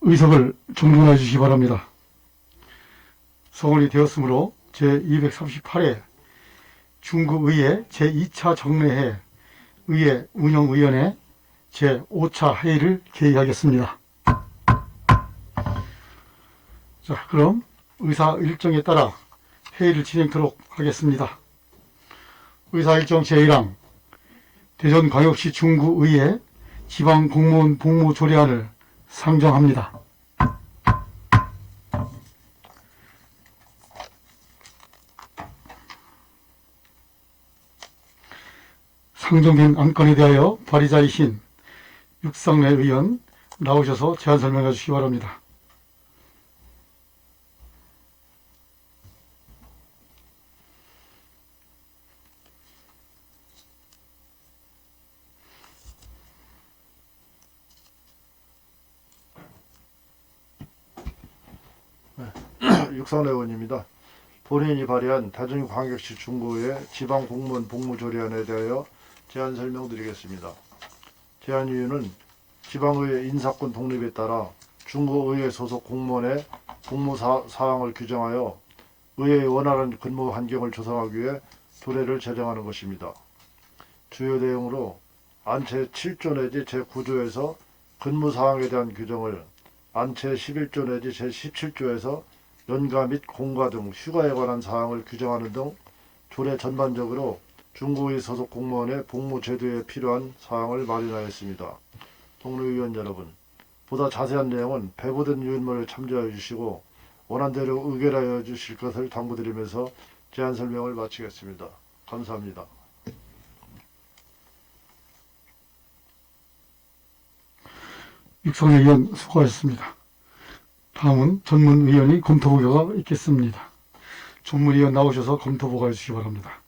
의석을 정돈해 주시기 바랍니다. 소원이 되었으므로 제238회 중구의회 제2차 정례회 의회 운영위원회 제5차 회의를 개의하겠습니다. 자, 그럼 의사 일정에 따라 회의를 진행토록 하겠습니다. 의사 일정 제1항 대전광역시 중구의회 지방공무원 복무조례안을 상정합니다. 상정된 안건에 대하여 발의자이신 육상래 의원 나오셔서 제안 설명해 주시기 바랍니다. 육상래 의원입니다. 본인이 발의한 대전광역시 중구의 지방공무원 복무조례안에 대하여 제안 설명드리겠습니다. 제안 이유는 지방의회 인사권 독립에 따라 중구의회 소속 공무원의 복무 사항을 규정하여 의회의 원활한 근무 환경을 조성하기 위해 조례를 제정하는 것입니다. 주요 내용으로 안 제7조 내지 제9조에서 근무 사항에 대한 규정을 안 제11조 내지 제17조에서 연가 및 공가 등 휴가에 관한 사항을 규정하는 등 조례 전반적으로 중구의 소속 공무원의 복무 제도에 필요한 사항을 마련하였습니다. 동료의원 여러분, 보다 자세한 내용은 배부된 유인물을 참조해 주시고 원안대로 의결하여 주실 것을 당부드리면서 제안 설명을 마치겠습니다. 감사합니다. 육상래 의원 수고하셨습니다. 다음은 전문위원이 검토보고가 있겠습니다. 전문위원 나오셔서 검토보고해 주시기 바랍니다.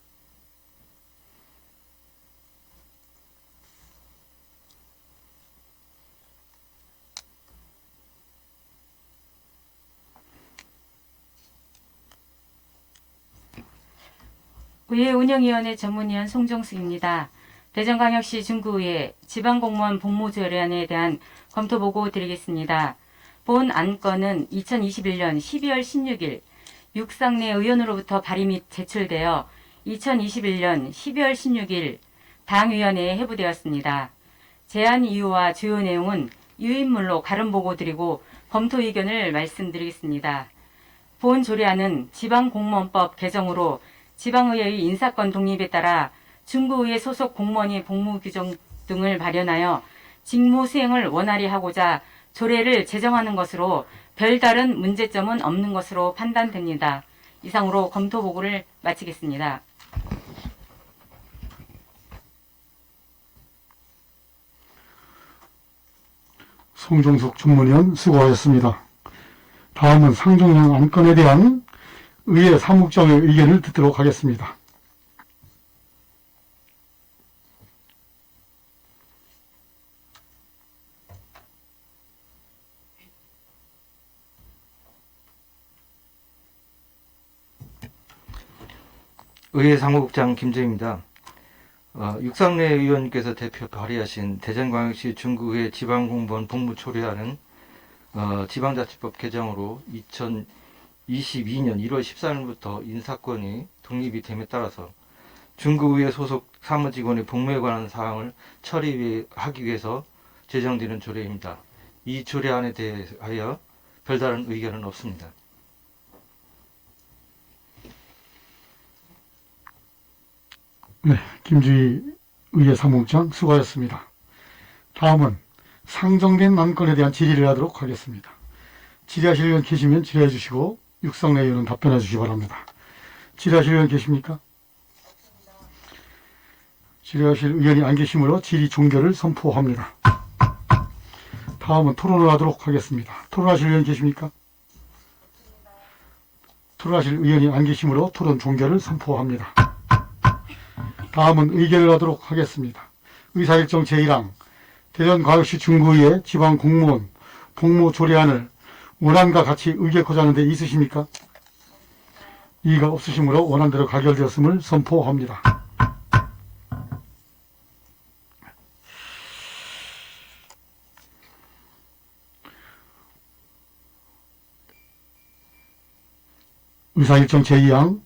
의회 운영위원회 전문위원 송정숙입니다. 대전광역시 중구의회 지방공무원 복무조례안에 대한 검토보고 드리겠습니다. 본 안건은 2021년 12월 16일 육상래 의원으로부터 발의 및 제출되어 2021년 12월 16일 당위원회에 회부되었습니다. 제안 이유와 주요 내용은 유인물로 가름보고 드리고 검토 의견을 말씀드리겠습니다. 본 조례안은 지방공무원법 개정으로 지방의회의 인사권 독립에 따라 중구의회 소속 공무원의 복무 규정 등을 발현하여 직무 수행을 원활히 하고자 조례를 제정하는 것으로 별다른 문제점은 없는 것으로 판단됩니다. 이상으로 검토 보고를 마치겠습니다. 송정숙 전문위원 수고하셨습니다. 다음은 상정형 안건에 대한 의회 사무국장의 의견을 듣도록 하겠습니다. 의회 사무국장 김재입니다. 육상래 의원께서 대표 발의하신 대전광역시 중구의회 지방공무원 복무조례안은 지방자치법 개정으로 2022년 1월 13일부터 인사권이 독립이 됨에 따라서 중구의회 소속 사무직원의 복무에 관한 사항을 처리하기 위해서 제정되는 조례입니다. 이 조례안에 대하여 별다른 의견은 없습니다. 네, 김주희 의회 사무국장 수고하셨습니다. 다음은 상정된 안건에 대한 질의를 하도록 하겠습니다. 질의하실 의원 계시면 질의해 주시고 육상래 의원은 답변해 주시기 바랍니다. 질의하실 의원 계십니까? 질의하실 의원이 안 계시므로 질의 종결을 선포합니다. 다음은 토론을 하도록 하겠습니다. 토론하실 의원 계십니까? 토론하실 의원이 안 계시므로 토론 종결을 선포합니다. 다음은 의결을 하도록 하겠습니다. 의사일정 제1항 대전광역시 중구의회 지방공무원 복무조례안을 원안과 같이 의결코자 하는 데 있으십니까? 이의가 없으시므로 원안대로 가결되었음을 선포합니다. 의사일정 제2항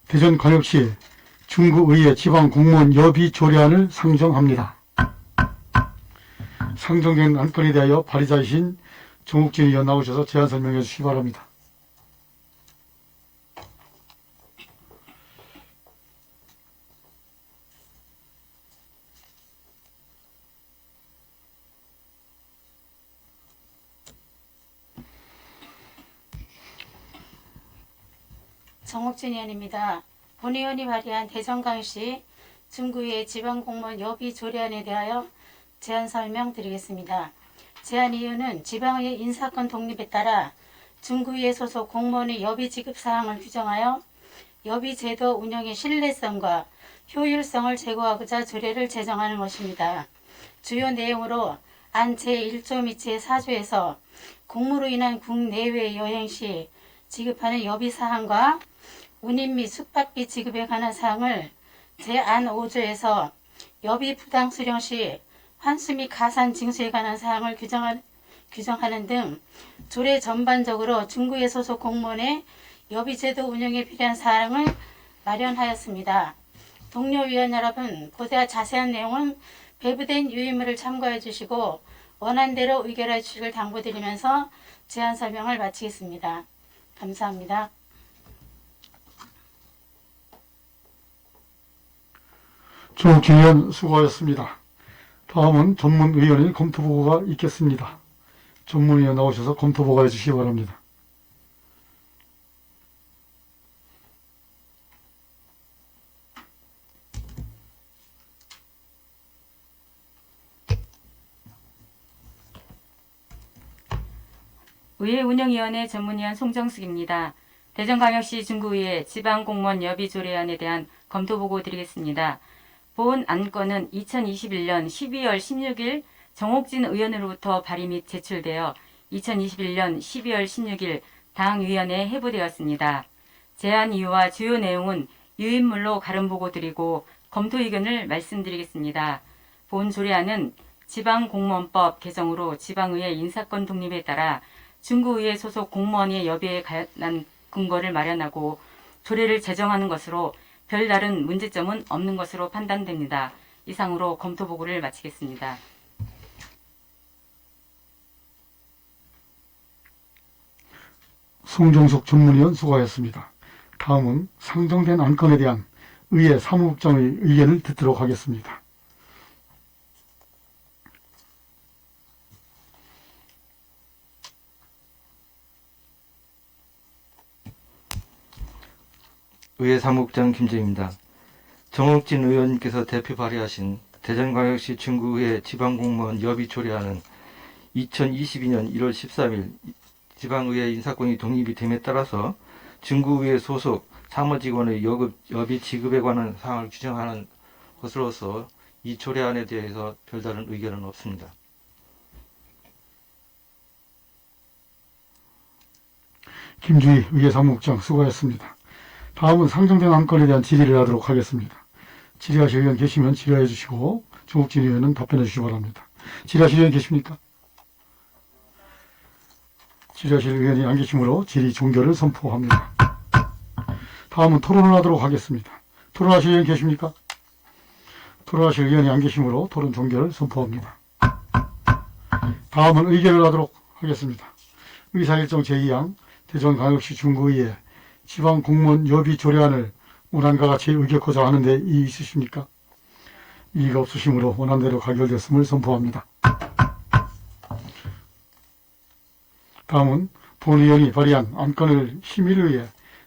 대전광역시 중구의회 지방공무원 여비 조례안을 상정합니다. 상정된 안건에 대하여 발의자이신 정욱진 의원 나오셔서 제안 설명해 주시기 바랍니다. 정옥진 의원입니다. 본 의원이 발의한 대전광역시 중구의 지방공무원 여비 조례안에 대하여 제안 설명드리겠습니다. 제안 이유는 지방의 인사권 독립에 따라 중구의 소속 공무원의 여비 지급 사항을 규정하여 여비 제도 운영의 신뢰성과 효율성을 제고하고자 조례를 제정하는 것입니다. 주요 내용으로 안 제1조 및 제4조에서 공무로 인한 국내외 여행 시 지급하는 여비 사항과 운임 및 숙박비 지급에 관한 사항을 제안 5조에서 여비 부당 수령 시 환수 및 가산 징수에 관한 사항을 규정하는 등 조례 전반적으로 중구의 소속 공무원의 여비제도 운영에 필요한 사항을 마련하였습니다. 동료 위원 여러분, 보다 자세한 내용은 배부된 유인물을 참고해 주시고 원안대로 의결해 주시길 당부드리면서 제안 설명을 마치겠습니다. 감사합니다. 정욱진 의원 수고하셨습니다. 다음은 전문위원회 검토보고가 있겠습니다. 전문위원 나오셔서 검토보고해 주시기 바랍니다. 의회 운영위원회 전문위원 송정숙입니다. 대전광역시 중구의회 지방공무원 여비 조례안에 대한 검토보고 드리겠습니다. 본 안건은 2021년 12월 16일 정옥진 의원으로부터 발의 및 제출되어 2021년 12월 16일 당위원회에 회부되었습니다. 제안 이유와 주요 내용은 유인물로 가름보고 드리고 검토 의견을 말씀드리겠습니다. 본 조례안은 지방공무원법 개정으로 지방의회 인사권 독립에 따라 중구의회 소속 공무원의 여비에 관한 근거를 마련하고 조례를 제정하는 것으로 별다른 문제점은 없는 것으로 판단됩니다. 이상으로 검토보고를 마치겠습니다. 송정숙 전문위원 수고하셨습니다. 다음은 상정된 안건에 대한 의회 사무국장의 의견을 듣도록 하겠습니다. 의회 사무국장 김재입니다. 정옥진 의원님께서 대표 발의하신 대전광역시 중구의회 지방공무원 여비 조례안은 2022년 1월 13일 지방의회 인사권이 독립이 됨에 따라서 중구의회 소속 사무직원의 여비 지급에 관한 사항을 규정하는 것으로서 이 조례안에 대해서 별다른 의견은 없습니다. 김주희 의회 사무국장 수고하셨습니다. 다음은 상정된 안건에 대한 질의를 하도록 하겠습니다. 질의하실 의원 계시면 질의해 주시고 정욱진 의원은 답변해 주시기 바랍니다. 질의하실 의원 계십니까? 질의하실 의원이 안 계시므로 질의 종결을 선포합니다. 다음은 토론을 하도록 하겠습니다. 토론하실 의원 계십니까? 토론하실 의원이 안 계시므로 토론 종결을 선포합니다. 다음은 의결을 하도록 하겠습니다. 의사일정 제2항 대전광역시 중구의회 지방공무원 여비 조례안을 원안과 같이 의결코자 하는데 이의 있으십니까? 이의가 없으시므로 원안대로 가결됐음을 선포합니다. 다음은 본의원이 발의한 안건을 심의를 위해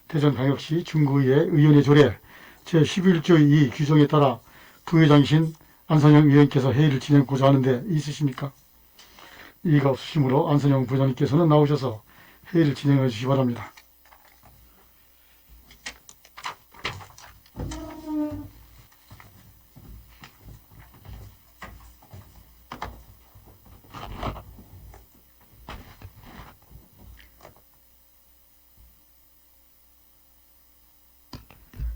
대전광역시 중구의회 의원회 조례 제11조의 2 규정에 따라 부회장이신 안선영 의원께서 회의를 진행하고자 하는데 있으십니까? 이의가 없으시므로 안선영 부회장님께서는 나오셔서 회의를 진행해 주시기 바랍니다.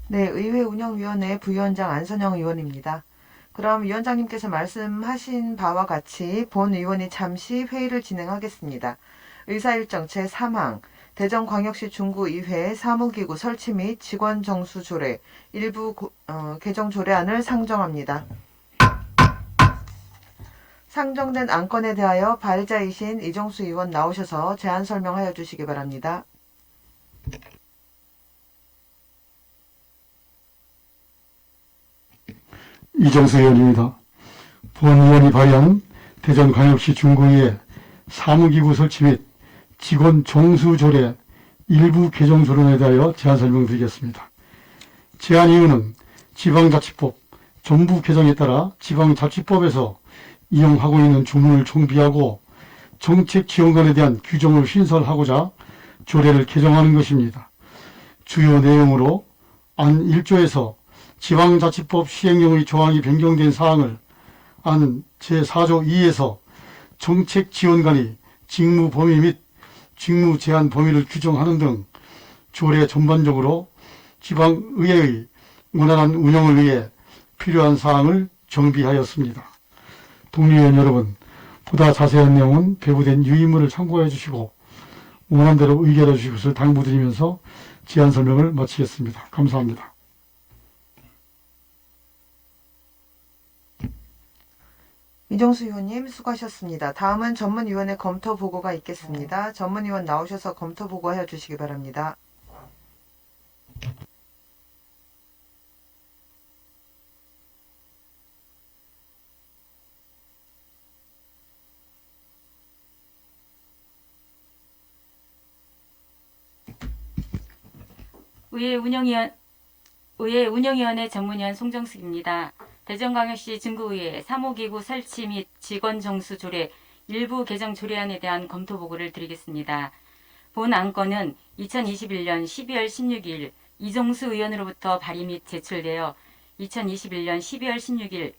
네, 의회운영위원회 부위원장 안선영 의원입니다. 그럼 위원장님께서 말씀하신 바와 같이 본 의원이 잠시 회의를 진행하겠습니다. 의사일정 제3항 대전광역시 중구의회 사무기구 설치 및 직원 정수 조례 일부 개정 조례안을 상정합니다. 상정된 안건에 대하여 발의자이신 이정수 의원 나오셔서 제안 설명하여 주시기 바랍니다. 이정수 의원입니다. 본 의원이 발의한 대전광역시 중구의회 사무기구 설치 및 직원 종수조례 일부 개정 조례에 대하여 제안 설명드리겠습니다. 제안 이유는 지방자치법 전부 개정에 따라 지방자치법에서 이용하고 있는 주문을 정비하고 정책 지원관에 대한 규정을 신설하고자 조례를 개정하는 것입니다. 주요 내용으로 안 1조에서 지방자치법 시행령의 조항이 변경된 사항을 안 제4조 2에서 정책 지원관이 직무 범위 및 직무 제한 범위를 규정하는 등 조례 전반적으로 지방의회의 원활한 운영을 위해 필요한 사항을 정비하였습니다. 동료의원 여러분, 보다 자세한 내용은 배부된 유인물을 참고해 주시고 원한대로 의결해 주실 것을 당부드리면서 제안 설명을 마치겠습니다. 감사합니다. 이정수 의원님 수고하셨습니다. 다음은 전문위원회 검토 보고가 있겠습니다. 전문위원 나오셔서 검토 보고해 주시기 바랍니다. 의회 운영위원회 전문위원 송정숙입니다. 대전광역시 중구의회 사무기구 설치 및 직원 정수 조례 일부 개정 조례안에 대한 검토 보고를 드리겠습니다. 본 안건은 2021년 12월 16일 이정수 의원으로부터 발의 및 제출되어 2021년 12월 16일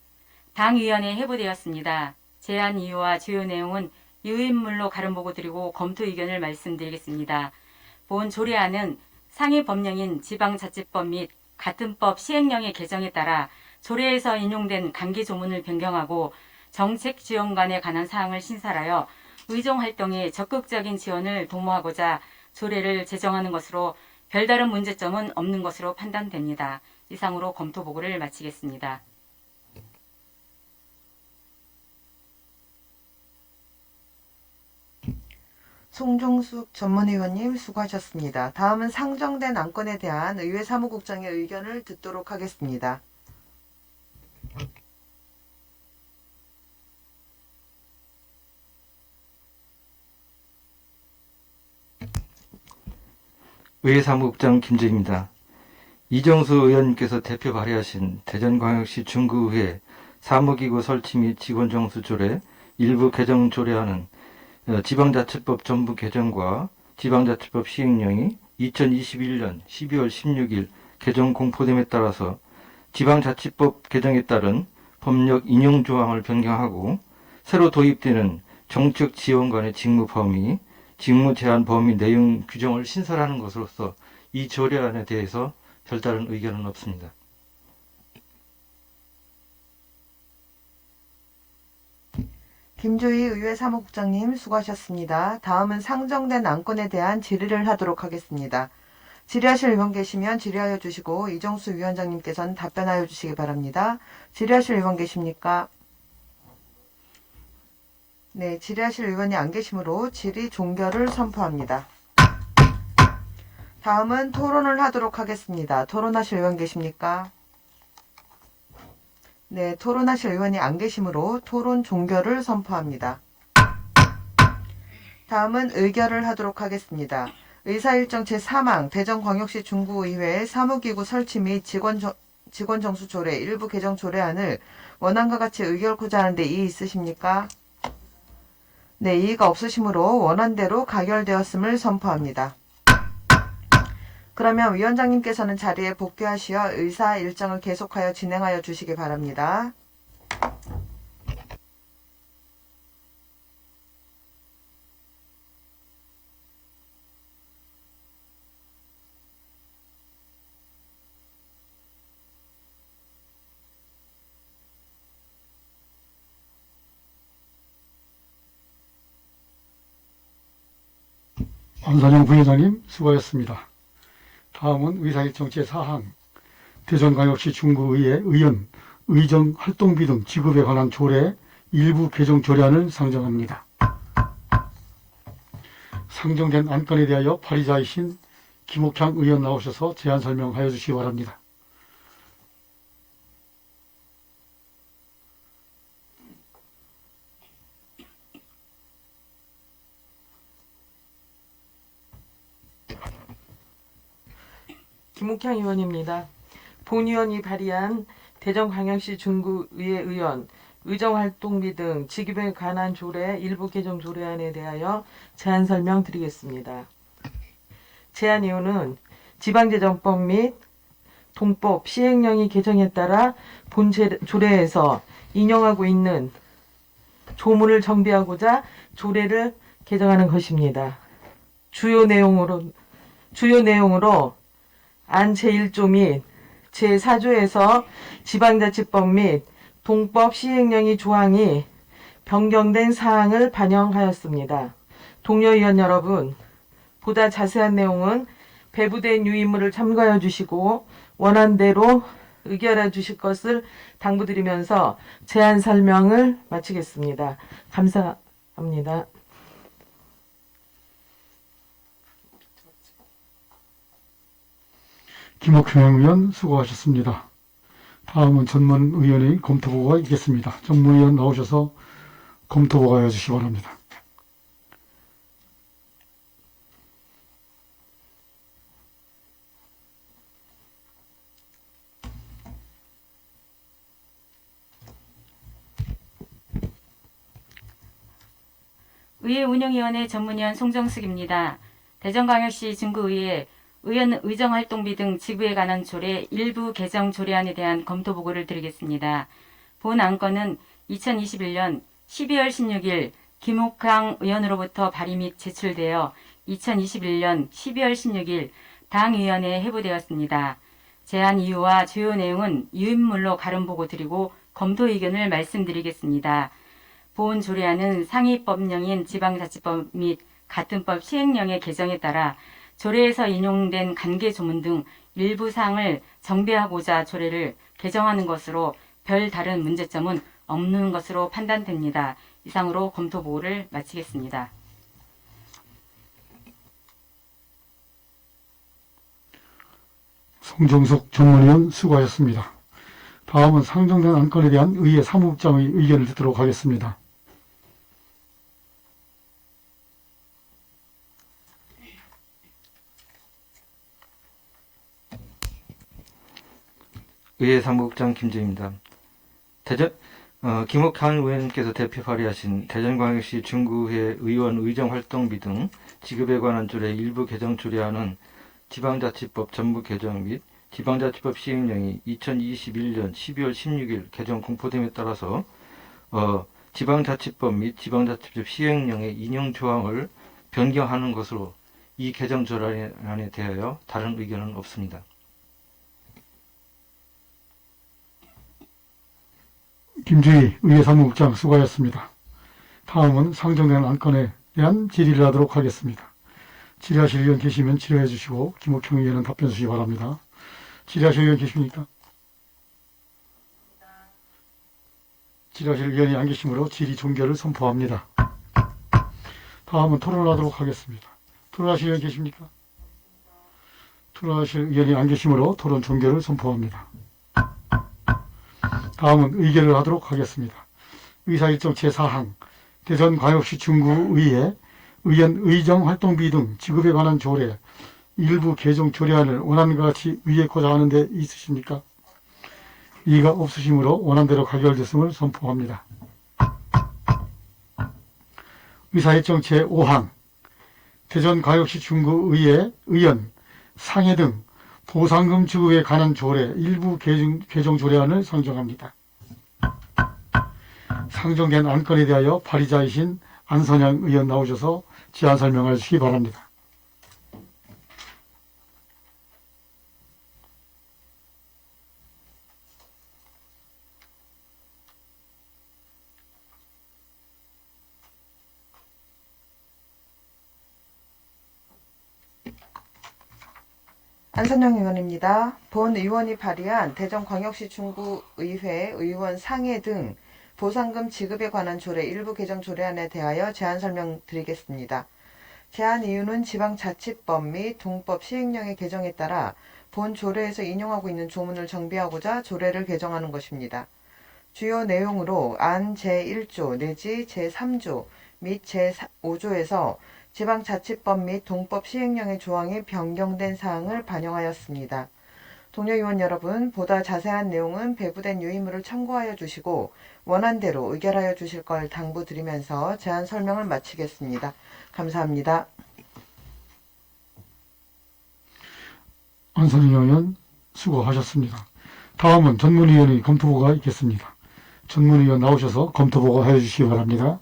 당위원회에 회부되었습니다. 제안 이유와 주요 내용은 유인물로 가름 보고 드리고 검토 의견을 말씀드리겠습니다. 본 조례안은 상위 법령인 지방자치법 및 같은 법 시행령의 개정에 따라 조례에서 인용된 강기 조문을 변경하고 정책 지원관에 관한 사항을 신설하여 의정활동에 적극적인 지원을 도모하고자 조례를 제정하는 것으로 별다른 문제점은 없는 것으로 판단됩니다. 이상으로 검토 보고를 마치겠습니다. 송종숙 전문위원님 수고하셨습니다. 다음은 상정된 안건에 대한 의회 사무국장의 의견을 듣도록 하겠습니다. 의회 사무국장 김재입니다. 이정수 의원님께서 대표 발의하신 대전광역시 중구의회 사무기구 설치 및 직원정수 조례 일부 개정 조례안은 지방자치법 전부 개정과 지방자치법 시행령이 2021년 12월 16일 개정 공포됨에 따라서 지방자치법 개정에 따른 법력 인용 조항을 변경하고 새로 도입되는 정책 지원관의 직무 범위, 직무 제한 범위 내용 규정을 신설하는 것으로서 이 조례안에 대해서 별다른 의견은 없습니다. 김조희 의회 사무국장님 수고하셨습니다. 다음은 상정된 안건에 대한 질의를 하도록 하겠습니다. 질의하실 의원 계시면 질의하여 주시고 이정수 위원장님께서는 답변하여 주시기 바랍니다. 질의하실 의원 계십니까? 네, 질의하실 의원이 안 계시므로 질의 종결을 선포합니다. 다음은 토론을 하도록 하겠습니다. 토론하실 의원 계십니까? 네, 토론하실 의원이 안 계시므로 토론 종결을 선포합니다. 다음은 의결을 하도록 하겠습니다. 의사일정 제3항 대전광역시 중구의회 사무기구 설치 및 직원정수 조례 일부 개정 조례안을 원안과 같이 의결코자 하는데 이의 있으십니까? 네, 이의가 없으시므로 원안대로 가결되었음을 선포합니다. 그러면 위원장님께서는 자리에 복귀하시어 의사 일정을 계속하여 진행하여 주시기 바랍니다. 안선영 부회장님 수고하셨습니다. 다음은 의사일정 제4항 대전광역시 중구의회 의원 의정활동비 등 지급에 관한 조례 일부 개정 조례안을 상정합니다. 상정된 안건에 대하여 발의자이신 김옥향 의원 나오셔서 제안 설명하여 주시기 바랍니다. 김옥향 의원입니다. 본 의원이 발의한 대전광역시 중구의회 의원 의정활동비 등 지급에 관한 조례 일부 개정 조례안에 대하여 제안 설명드리겠습니다. 제안 이유는 지방재정법 및 동법 시행령의 개정에 따라 본 조례에서 인용하고 있는 조문을 정비하고자 조례를 개정하는 것입니다. 주요 내용으로 안 제1조 및 제4조에서 지방자치법 및 동법 시행령의 조항이 변경된 사항을 반영하였습니다. 동료 의원 여러분, 보다 자세한 내용은 배부된 유인물을 참고하여 주시고 원안대로 의결해 주실 것을 당부드리면서 제안 설명을 마치겠습니다. 감사합니다. 김옥향 의원 수고하셨습니다. 다음은 전문의원의 검토보고가 있겠습니다. 전문의원 나오셔서 검토보고 해주시기 바랍니다. 의회 운영위원회 전문위원 송정숙입니다. 대전광역시 중구의회 의원 의정활동비 등 지급에 관한 조례 일부 개정 조례안에 대한 검토 보고를 드리겠습니다. 본 안건은 2021년 12월 16일 김옥향 의원으로부터 발의 및 제출되어 2021년 12월 16일 당위원회에 회부되었습니다. 제안 이유와 주요 내용은 유인물로 가름 보고 드리고 검토 의견을 말씀드리겠습니다. 본 조례안은 상위법령인 지방자치법 및 같은 법 시행령의 개정에 따라 조례에서 인용된 관계 조문 등 일부 사항을 정비하고자 조례를 개정하는 것으로 별 다른 문제점은 없는 것으로 판단됩니다. 이상으로 검토 보고를 마치겠습니다. 송정숙 전문위원 수고하셨습니다. 다음은 상정된 안건에 대한 의회 사무국장의 의견을 듣도록 하겠습니다. 의회 사무국장 김재입니다. 김옥향 의원님께서 대표 발의하신 대전광역시 중구회 의원 의정활동비 등 지급에 관한 조례 일부 개정 조례안은 지방자치법 전부 개정 및 지방자치법 시행령이 2021년 12월 16일 개정 공포됨에 따라서 지방자치법 및 지방자치법 시행령의 인용 조항을 변경하는 것으로 이 개정 조례안에 대하여 다른 의견은 없습니다. 김주희 의회 사무국장 수고하셨습니다. 다음은 상정된 안건에 대한 질의를 하도록 하겠습니다. 질의하실 의원 계시면 질의해 주시고 김옥향 의원은 답변 주시기 바랍니다. 질의하실 의원 계십니까? 질의하실 의원이 안 계시므로 질의 종결을 선포합니다. 다음은 토론하도록 하겠습니다. 토론하실 의원 계십니까? 토론하실 의원이 안 계시므로 토론 종결을 선포합니다. 다음은 의결을 하도록 하겠습니다. 의사일정 제4항 대전광역시 중구의회 의원 의정활동비 등 지급에 관한 조례 일부 개정 조례안을 원안과 같이 의결코자 하는 데 있으십니까? 이의가 없으시므로 원안대로 가결됐음을 선포합니다. 의사일정 제5항 대전광역시 중구의회 의원 상해 등 보상금 지급에 관한 조례 일부 개정 조례안을 상정합니다. 상정된 안건에 대하여 발의자이신 안선영 의원 나오셔서 제안 설명해 주시기 바랍니다. 안선영 의원입니다. 본 의원이 발의한 대전광역시 중구의회 의원 상해 등 보상금 지급에 관한 조례 일부 개정 조례안에 대하여 제안 설명드리겠습니다. 제안 이유는 지방자치법 및 동법 시행령의 개정에 따라 본 조례에서 인용하고 있는 조문을 정비하고자 조례를 개정하는 것입니다. 주요 내용으로 안 제1조 내지 제3조 및 제5조에서 지방자치법 및 동법 시행령의 조항이 변경된 사항을 반영하였습니다. 동료 의원 여러분, 보다 자세한 내용은 배부된 유의물을 참고하여 주시고 원안대로 의결하여 주실 걸 당부드리면서 제안 설명을 마치겠습니다. 감사합니다. 안선영 의원 수고하셨습니다. 다음은 전문위원의 검토보고가 있겠습니다. 전문위원 나오셔서 검토보고 해주시기 바랍니다.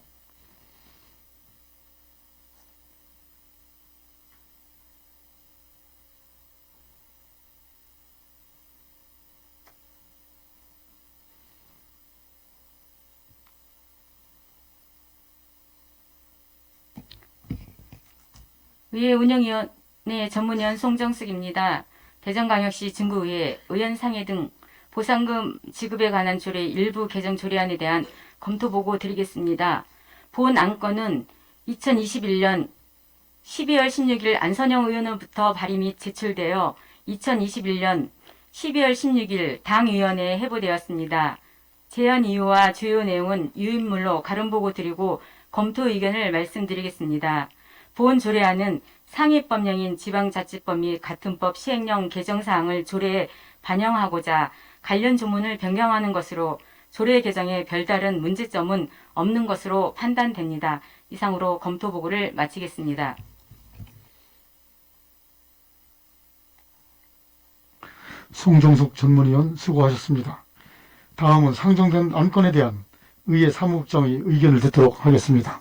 의회 운영위원회 전문위원 송정숙입니다. 대전광역시 중구의회 의원상해 등 보상금 지급에 관한 조례 일부 개정 조례안에 대한 검토보고 드리겠습니다. 본 안건은 2021년 12월 16일 안선영 의원으로부터 발의 및 제출되어 2021년 12월 16일 당위원회에 회부되었습니다. 제안 이유와 주요 내용은 유인물로 가름보고 드리고 검토 의견을 말씀드리겠습니다. 본 조례안은 상위법령인 지방자치법 및 같은 법 시행령 개정사항을 조례에 반영하고자 관련 조문을 변경하는 것으로 조례 개정에 별다른 문제점은 없는 것으로 판단됩니다. 이상으로 검토보고를 마치겠습니다. 송정숙 전문위원 수고하셨습니다. 다음은 상정된 안건에 대한 의회 사무국장의 의견을 듣도록 하겠습니다.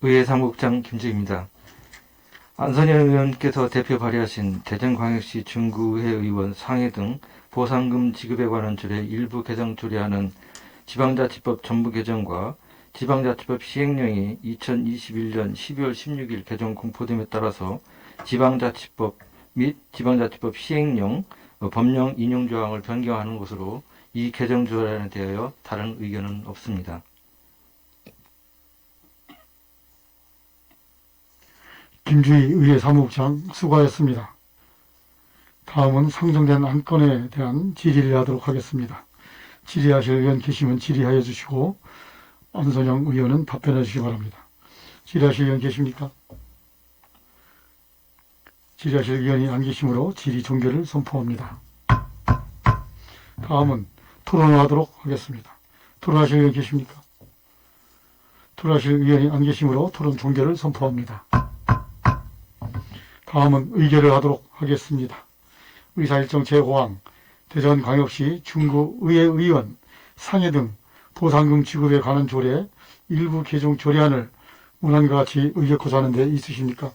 의회 사무국장 김재입니다. 안선영 의원께서 대표 발의하신 대전광역시 중구의회 의원 상해 등 보상금 지급에 관한 조례 일부 개정 조례안은 지방자치법 전부 개정과 지방자치법 시행령이 2021년 12월 16일 개정 공포됨에 따라서 지방자치법 및 지방자치법 시행령 법령 인용 조항을 변경하는 것으로 이 개정 조례안에 대하여 다른 의견은 없습니다. 김주희 의회 사무국장 수고하셨습니다. 다음은 상정된 안건에 대한 질의를 하도록 하겠습니다. 질의하실 의원 계시면 질의하여 주시고 안선영 의원은 답변해 주시기 바랍니다. 질의하실 의원 계십니까? 질의하실 의원이 안 계시므로 질의 종결을 선포합니다. 다음은 토론을 하도록 하겠습니다. 토론하실 의원 계십니까? 토론하실 의원이 안 계시므로 토론 종결을 선포합니다. 다음은 의결을 하도록 하겠습니다. 의사일정 제5항 대전광역시 중구의회 의원 상해 등 보상금 지급에 관한 조례 일부 개정 조례안을 원안과 같이 의결코자 하는 데 있으십니까?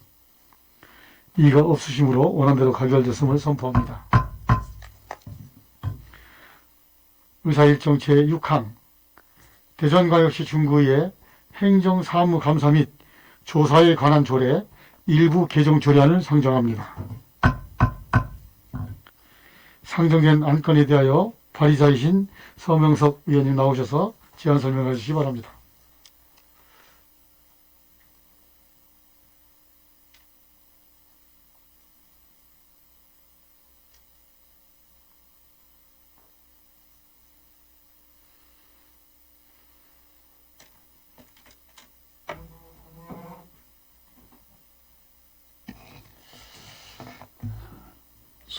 이가 없으시므로 원안대로 가결됐음을 선포합니다. 의사일정 제6항 대전광역시 중구의회 행정사무감사 및 조사에 관한 조례 일부 개정 조례안을 상정합니다. 상정된 안건에 대하여 발의자이신 서명석 의원님 나오셔서 제안 설명해 주시기 바랍니다.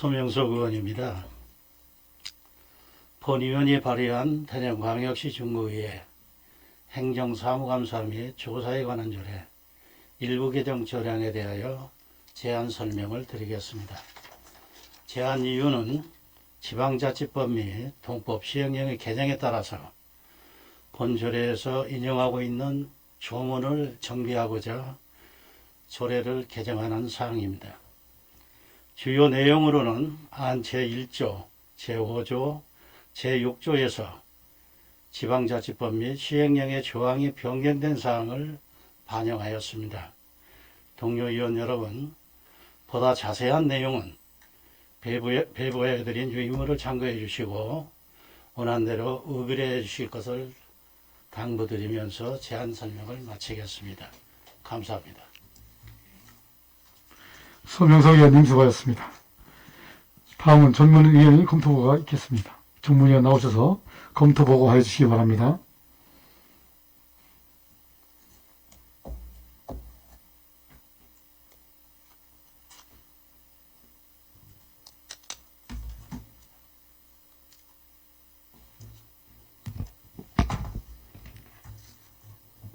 서명석 의원입니다. 본 의원이 발의한 대전광역시 중구의회 행정사무감사 및 조사에 관한 조례 일부 개정 조례안에 대하여 제안 설명을 드리겠습니다. 제안 이유는 지방자치법 및 동법 시행령의 개정에 따라서 본 조례에서 인용하고 있는 조문을 정비하고자 조례를 개정하는 사항입니다. 주요 내용으로는 안 제1조, 제5조, 제6조에서 지방자치법 및 시행령의 조항이 변경된 사항을 반영하였습니다. 동료 의원 여러분, 보다 자세한 내용은 배부해드린 유인물을 참고해 주시고 원안대로 의결해 주실 것을 당부드리면서 제안 설명을 마치겠습니다. 감사합니다. 서명석 의원님 수고하셨습니다. 다음은 전문위원회 검토보고가 있겠습니다. 전문위원 나오셔서 검토보고 해주시기 바랍니다.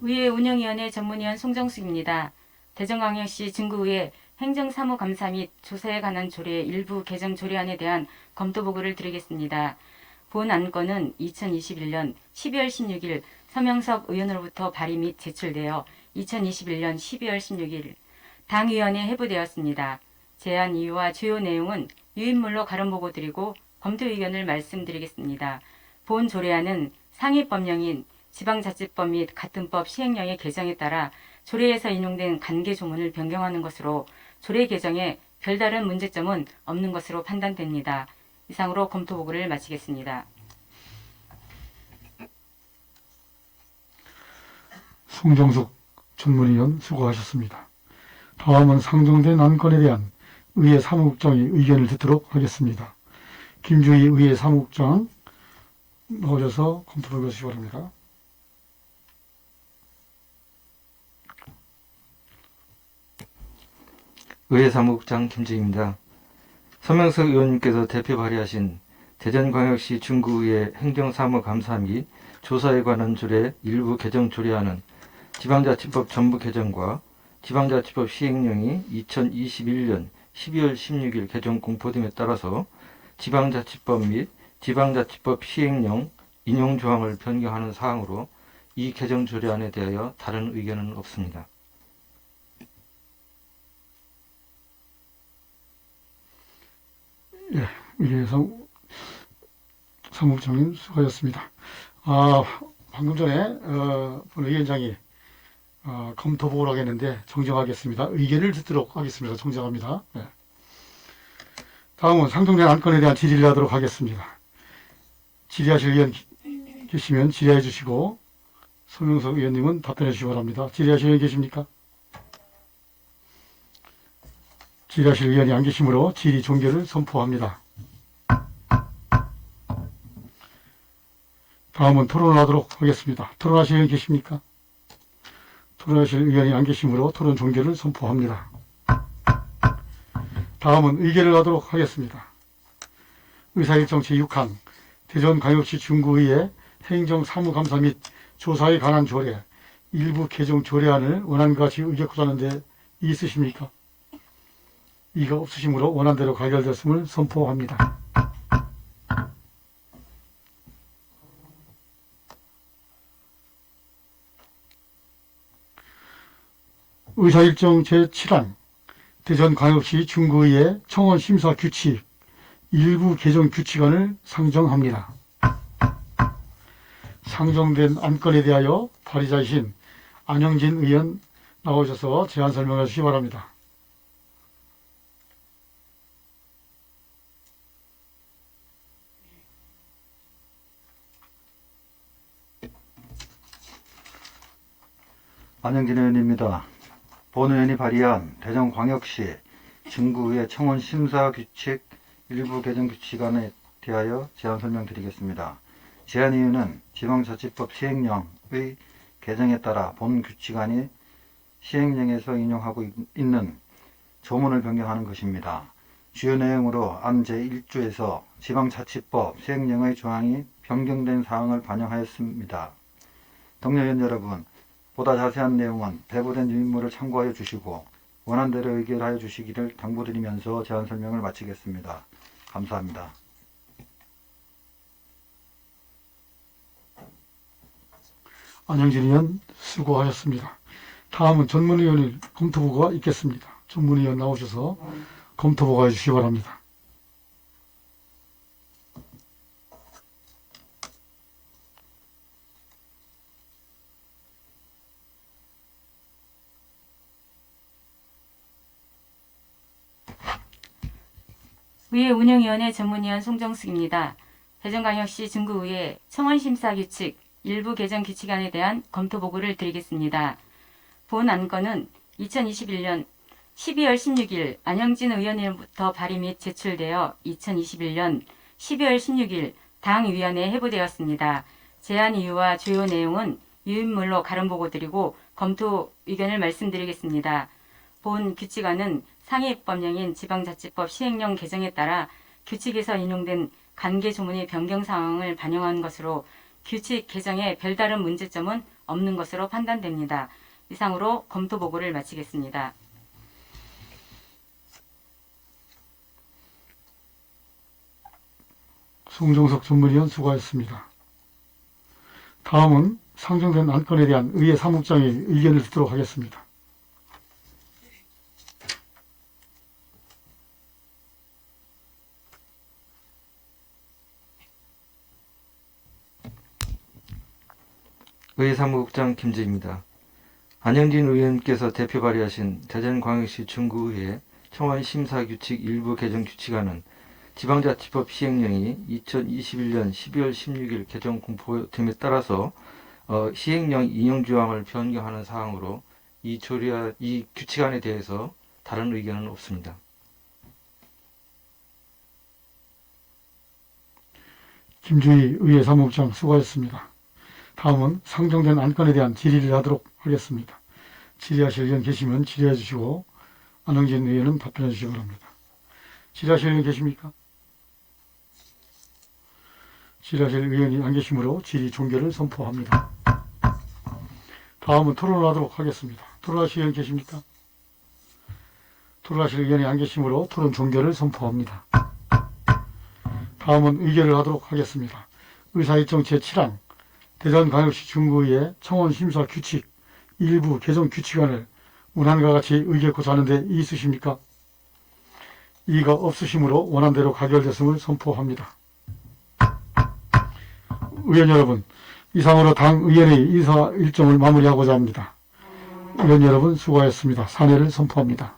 의회 운영위원회 전문위원 송정숙입니다. 대전광역시 중구의회 행정사무감사 및 조사에 관한 조례 일부 개정 조례안에 대한 검토 보고를 드리겠습니다. 본 안건은 2021년 12월 16일 서명석 의원으로부터 발의 및 제출되어 2021년 12월 16일 당위원회에 회부되었습니다. 제안 이유와 주요 내용은 유인물로 가름 보고 드리고 검토 의견을 말씀드리겠습니다. 본 조례안은 상위법령인 지방자치법 및 같은 법 시행령의 개정에 따라 조례에서 인용된 관계 조문을 변경하는 것으로 조례 개정에 별다른 문제점은 없는 것으로 판단됩니다. 이상으로 검토 보고를 마치겠습니다. 송정숙 전문위원 수고하셨습니다. 다음은 상정된 안건에 대한 의회 사무국장의 의견을 듣도록 하겠습니다. 김주희 의회 사무국장 나오셔서 검토를 해주시기 바랍니다. 의회 사무국장 김주희입니다. 서명석 의원님께서 대표 발의하신 대전광역시 중구의회 행정사무감사 및 조사에 관한 조례 일부 개정 조례안은 지방자치법 전부 개정과 지방자치법 시행령이 2021년 12월 16일 개정 공포됨에 따라서 지방자치법 및 지방자치법 시행령 인용조항을 변경하는 사항으로 이 개정 조례안에 대하여 다른 의견은 없습니다. 예, 의회 사무국장님 수고하셨습니다. 방금 전에 본 위원장이 검토 보고를 하겠는데 정정하겠습니다. 의견을 듣도록 하겠습니다. 정정합니다. 네. 다음은 상정된 안건에 대한 질의를 하도록 하겠습니다. 질의하실 의원 계시면 질의해 주시고 서명석 의원님은 답변해 주시기 바랍니다. 질의하실 의원 계십니까? 질의하실 의원이 안 계시므로 질의 종결을 선포합니다. 다음은 토론을 하도록 하겠습니다. 토론하실 의원 계십니까? 토론하실 의원이 안 계시므로 토론 종결을 선포합니다. 다음은 의결을 하도록 하겠습니다. 의사일정 제6항 대전광역시 중구의회 행정사무감사 및 조사에 관한 조례 일부 개정 조례안을 원안과 같이 의결코자 하는데 있으십니까? 이가 없으시므로 원안대로 가결됐음을 선포합니다. 의사일정 제7항 대전광역시 중구의회 청원심사규칙 일부 개정 규칙안을 상정합니다. 상정된 안건에 대하여 발의자이신 안영진 의원 나오셔서 제안 설명해 주시기 바랍니다. 안영진 의원입니다. 본 의원이 발의한 대전광역시 중구의회 청원심사규칙 일부 개정 규칙안에 대하여 제안 설명드리겠습니다. 제안 이유는 지방자치법 시행령의 개정에 따라 본 규칙안이 시행령에서 인용하고 있는 조문을 변경하는 것입니다. 주요 내용으로 안 제1조에서 지방자치법 시행령의 조항이 변경된 사항을 반영하였습니다. 동료 의원 여러분, 보다 자세한 내용은 배부된 유인물을 참고하여 주시고 원안대로 의결하여 주시기를 당부드리면서 제안 설명을 마치겠습니다. 감사합니다. 안영진 의원 수고하셨습니다. 다음은 전문위원회 검토보고가 있겠습니다. 전문위원 나오셔서 검토보고해 주시기 바랍니다. 의회 운영위원회 전문위원 송정숙입니다. 대전광역시 중구의회 청원심사규칙 일부 개정 규칙안에 대한 검토 보고를 드리겠습니다. 본 안건은 2021년 12월 16일 안영진 의원으로부터 발의 및 제출되어 2021년 12월 16일 당위원회에 회부되었습니다. 제안 이유와 주요 내용은 유인물로 가름 보고 드리고 검토 의견을 말씀드리겠습니다. 본 규칙안은 상위법령인 지방자치법 시행령 개정에 따라 규칙에서 인용된 관계 조문의 변경 사항을 반영한 것으로 규칙 개정에 별다른 문제점은 없는 것으로 판단됩니다. 이상으로 검토 보고를 마치겠습니다. 송정석 전문위원 수고하셨습니다. 다음은 상정된 안건에 대한 의회 사무국장의 의견을 듣도록 하겠습니다. 의회 사무국장 김재입니다. 안영진 의원께서 대표 발의하신 대전광역시 중구의회 청원심사규칙 일부 개정 규칙안은 지방자치법 시행령이 2021년 12월 16일 개정 공포됨에 따라서 시행령 인용조항을 변경하는 사항으로 이 규칙안에 대해서 다른 의견은 없습니다. 김주희 의회 사무국장 수고하셨습니다. 다음은 상정된 안건에 대한 질의를 하도록 하겠습니다. 질의하실 의원 계시면 질의해 주시고 안영진 의원은 답변해 주시기 바랍니다. 질의하실 의원 계십니까? 질의하실 의원이 안 계시므로 질의 종결을 선포합니다. 다음은 토론을 하도록 하겠습니다. 토론하실 의원 계십니까? 토론하실 의원이 안 계시므로 토론 종결을 선포합니다. 다음은 의결을 하도록 하겠습니다. 의사일정 제7항 대전광역시 중구의회 청원심사규칙 일부 개정 규칙안을 원안과 같이 의결코자 하는데 이의 있으십니까? 이의가 없으시므로 원안대로 가결됐음을 선포합니다. 의원 여러분, 이상으로 당 의원의 의사일정을 마무리하고자 합니다. 의원 여러분 수고하셨습니다. 사례를 선포합니다.